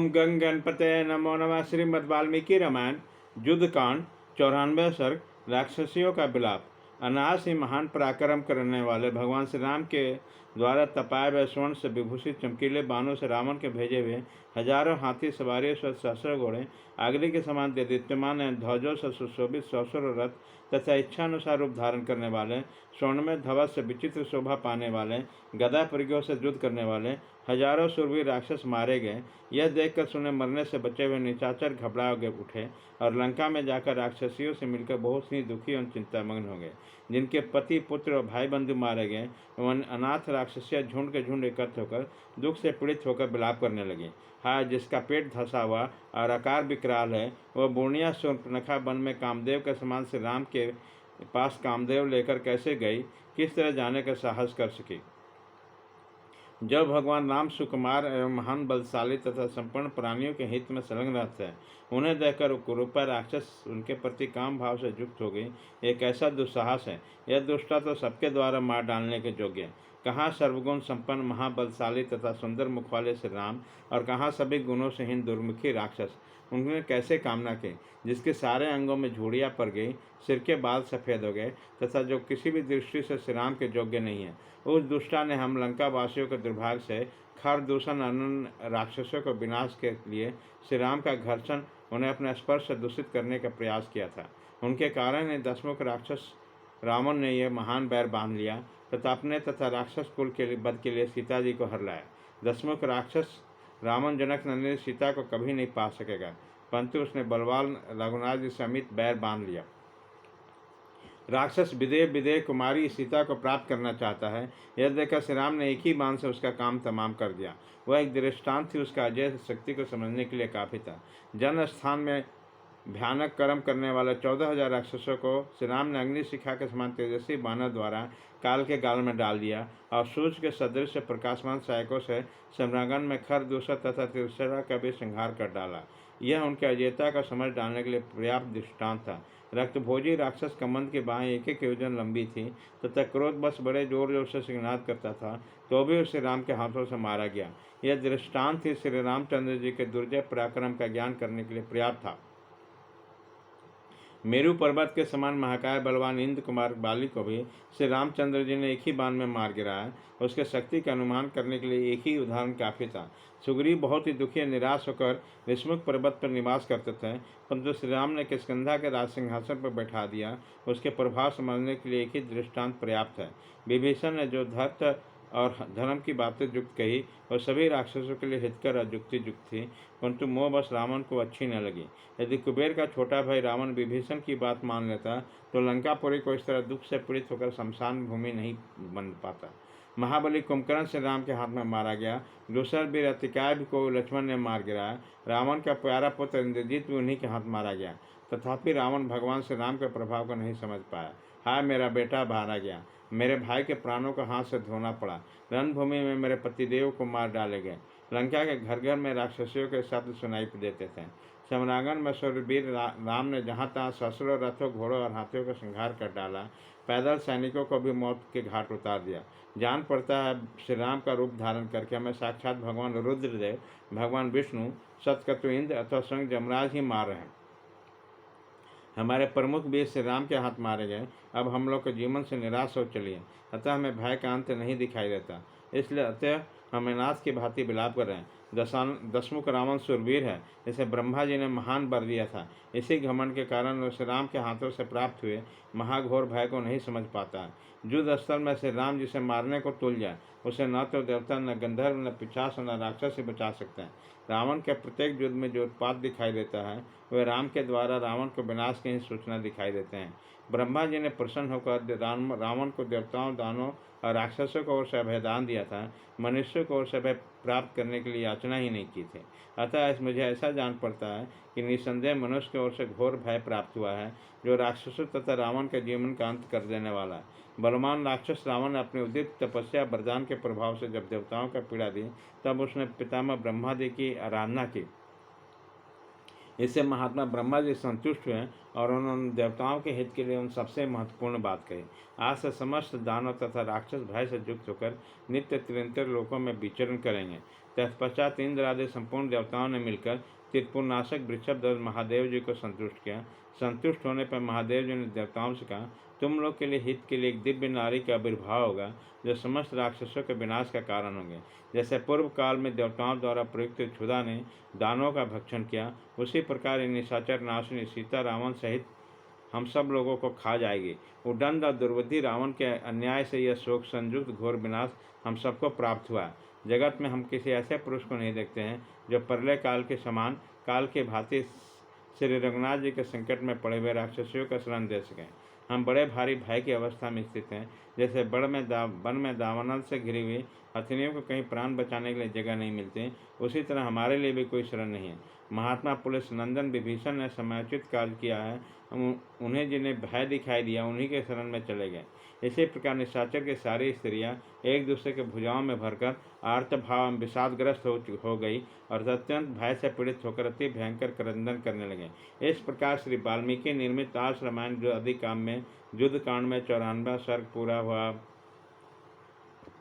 ओम गंग गणपते नमो नमः। श्रीमद् वाल्मीकि रामायण युद्धकांड 94 सर्ग राक्षसियों का विलाप। अनायास ही महान पराक्रम करने वाले भगवान श्री राम के द्वारा तपाए हुए स्वर्ण से विभूषित चमकीले बाणों से रावण के भेजे हुए हजारों हाथी सवारियों से सहस्र घोड़े, अग्नि के समान देदीप्यमान ध्वजों से सुशोभित सहस्रों रथ तथा इच्छानुसार रूप धारण करने वाले, स्वर्ण में धवज से विचित्र शोभा पाने वाले, गदा परियों से युद्ध करने वाले हजारों शूरवीर राक्षस मारे गए। यह देखकर सुने मरने से बचे हुए निशाचर घबरा गए उठे और लंका में जाकर राक्षसियों से मिलकर बहुत ही दुखी और चिंतामग्न हो गए। जिनके पति पुत्र और भाई बंधु मारे गए, वन अनाथ राक्षसियाँ झुंड के झुंड एकत्र होकर दुख से पीड़ित होकर विलाप करने लगी। हाय, जिसका पेट धंसा हुआ और आकार विकराल है, वह बुर्निया शूर्पणखा वन में कामदेव के समान श्री राम के पास कामदेव लेकर कैसे गई, किस तरह जाने का साहस कर सकी। जब भगवान राम सुकुमार एवं महान बलशाली तथा संपूर्ण प्राणियों के हित में संलग्न रहते हैं, उन्हें देखकर कुरूपा राक्षस उनके प्रति काम भाव से युक्त हो गई। एक ऐसा दुस्साहस है, यह दुष्टा तो सबके द्वारा मार डालने के योग्य है। कहाँ सर्वगुण संपन्न महाबलशाली तथा सुंदर मुख वाले श्री राम, और कहाँ सभी गुणों से हीन दुर्मुखी राक्षस। उन्होंने कैसे कामना की जिसके सारे अंगों में झुर्रियाँ पड़ गई, सिर के बाल सफ़ेद हो गए तथा जो किसी भी दृष्टि से श्री राम के योग्य नहीं है। उस दुष्टा ने हम लंका वासियों के दुर्भाग्य से खर दूषण अनन्य राक्षसों को विनाश के लिए श्री राम का घर्षण, उन्हें अपने स्पर्श से दूषित करने का प्रयास किया था। उनके कारण ही दशमुख राक्षस रावण ने यह महान बैर बांध लिया तथा अपने तथा राक्षस कुल के वध के लिए सीता जी को हर लाया। दशमुख राक्षस रावण जनक नंदिनी सीता को कभी नहीं पा सकेगा, परंतु उसने बलवान रघुनाथ जी समेत बैर बांध लिया। राक्षस विदेह कुमारी सीता को प्राप्त करना चाहता है। यह देखकर श्री राम ने एक ही बाण से उसका काम तमाम कर दिया। वह एक दृष्टांत थी, उसका अजय शक्ति को समझने के लिए काफ़ी था। जन स्थान में भयानक कर्म करने वाले 14,000 राक्षसों को श्री राम ने अग्निशिखा के समान तेजस्वी बाणों द्वारा काल के गाल में डाल दिया और सूर्य के सदृश प्रकाशमान सहायकों से सम्रांगण में खर दूषर तथा तिरसरा का भी संहार कर डाला। यह उनके अजयता का समझ डालने के लिए पर्याप्त दृष्टांत था। रक्तभोजी राक्षस कमंद की बाहें एक एक योजन लंबी थी तथा क्रोधवश बड़े जोर जोर से सिंहनाद करता था, तो भी श्री राम के हाथों से मारा गया। यह दृष्टांत ही श्री रामचंद्र जी के दुर्जय पराक्रम का ज्ञान करने के लिए पर्याप्त था। मेरु पर्वत के समान महाकाय बलवान इंद्र कुमार बाली को भी श्री रामचंद्र जी ने एक ही बाण में मार गिराया। उसके शक्ति का अनुमान करने के लिए एक ही उदाहरण काफ़ी था। सुग्रीव बहुत ही दुखी निराश होकर ऋषमुख पर्वत पर निवास करते थे, परंतु श्री राम ने किष्किंधा के राज सिंहासन पर बैठा दिया। उसके प्रभाव समझने के लिए एक ही दृष्टांत पर्याप्त है। विभीषण ने जो धर्म और धर्म की बातें युक्त कही, और सभी राक्षसों के लिए हितकर और युक्ति युक्त थी, परंतु मोहवश रावण को अच्छी न लगी। यदि कुबेर का छोटा भाई रावण विभीषण की बात मान लेता, तो लंकापुरी को इस तरह दुख से पीड़ित होकर शमशान भूमि नहीं बन पाता। महाबली कुंभकर्ण से राम के हाथ में मारा गया। दूसर वीर अतिकाय को लक्ष्मण ने मार गिराया। रावण का प्यारा पुत्र इंद्रजीत भी उन्हीं के हाथ मारा गया। तथापि रावण भगवान श्री राम के प्रभाव को नहीं समझ पाया। हाय, मेरा बेटा मारा गया, मेरे भाई के प्राणों को हाथ से धोना पड़ा, रणभूमि में मेरे पतिदेव को मार डाले गए। लंका के घर घर में राक्षसियों के शब्द सुनाई देते थे। सम्रांगण में शूरवीर राम ने जहाँ तहाँ सहस्रों रथों, घोड़ों और हाथियों का संहार कर डाला। पैदल सैनिकों को भी मौत के घाट उतार दिया। जान पड़ता है श्री राम का रूप धारण करके हमें साक्षात भगवान रुद्रदेव, भगवान विष्णु, सतकतु इंद्र अथवा स्वयं जमराज ही मार रहे हैं। हमारे प्रमुख वीर श्री राम के हाथ मारे गए। अब हम लोग के जीवन से निराश हो चलिए, अतः हमें भय का अंत नहीं दिखाई देता। इसलिए अतः हम नाथ की भांति विलाप कर रहे हैं। दशमुख रावण सुरवीर है, इसे ब्रह्मा जी ने महान वर दिया था। इसी घमंड के कारण वह श्री राम के हाथों से प्राप्त हुए महाघोर भय को नहीं समझ पाता है। युद्ध स्थल में श्री राम जिसे मारने को तुल जाए, उसे न तो देवता, न गंधर्व, न पिशाच, न राक्षस ही बचा सकते हैं। रावण के प्रत्येक युद्ध में जो उत्पात दिखाई देता है, वह राम के द्वारा रावण को विनाश की ही सूचना दिखाई देते हैं। ब्रह्मा जी ने प्रसन्न होकर रावण को देवताओं, दानों और राक्षसों को ओर से अभयदान दिया था। मनुष्य को ओर से अभय प्राप्त करने के लिए याचना ही नहीं की थी। अतः मुझे ऐसा जान पड़ता है कि निसंदेह मनुष्य की ओर से घोर भय प्राप्त हुआ है, जो राक्षसों तथा रावण के जीवन का अंत कर देने वाला है। बलवान राक्षस रावण ने अपनी उदित तपस्या वरदान के प्रभाव से जब देवताओं का पीड़ा दी, तब उसने पितामह ब्रह्मादि की आराधना की। इससे महात्मा ब्रह्मा जी संतुष्ट हुए और उन्होंने देवताओं के हित के लिए उन सबसे महत्वपूर्ण बात कही। आज से समस्त दानव तथा राक्षस भय से युक्त होकर नित्य त्रिंतर लोकों में विचरण करेंगे। तत्पश्चात इंद्र आदि संपूर्ण देवताओं ने मिलकर त्रिपुरनाशक वृषभध्वज महादेव जी को संतुष्ट किया। संतुष्ट होने पर महादेव जी ने देवताओं से कहा, तुम लोग के लिए हित के लिए एक दिव्य नारी का आविर्भाव होगा जो समस्त राक्षसों के विनाश का कारण होंगे। जैसे पूर्व काल में देवताओं द्वारा प्रयुक्त क्षुधा ने दानों का भक्षण किया, उसी प्रकार इन निशाचर नाशिनी सीता रावण सहित हम सब लोगों को खा जाएगी। उद्दंड और दुर्बुद्धि रावण के अन्याय से यह शोक संयुक्त घोर विनाश हम सबको प्राप्त हुआ। जगत में हम किसी ऐसे पुरुष को नहीं देखते हैं जो प्रलय काल के समान काल के भांति श्री रघुनाथ जी के संकट में पड़े हुए राक्षसियों का शरण दे सकें। हम बड़े भारी भय की अवस्था में स्थित हैं। जैसे वन में दावानल से घिरी हुई हथिनियों को कहीं प्राण बचाने के लिए जगह नहीं मिलती, उसी तरह हमारे लिए भी कोई शरण नहीं है। महात्मा पुलिस नंदन विभीषण ने समयोचित कार्य किया है। उन्हें जिन्हें भय दिखाई दिया उन्हीं के शरण में चले गए। इसी प्रकार निशाचर की सारी स्त्रियां एक दूसरे के भुजाओं में भरकर आर्तभाव विषादग्रस्त हो गई और अत्यंत भय से पीड़ित होकर अति भयंकर क्रंदन करने लगे। इस प्रकार श्री वाल्मीकि निर्मित आस रामायण जो आदि काम में युद्ध कांड में 94वां सर्ग पूरा हुआ।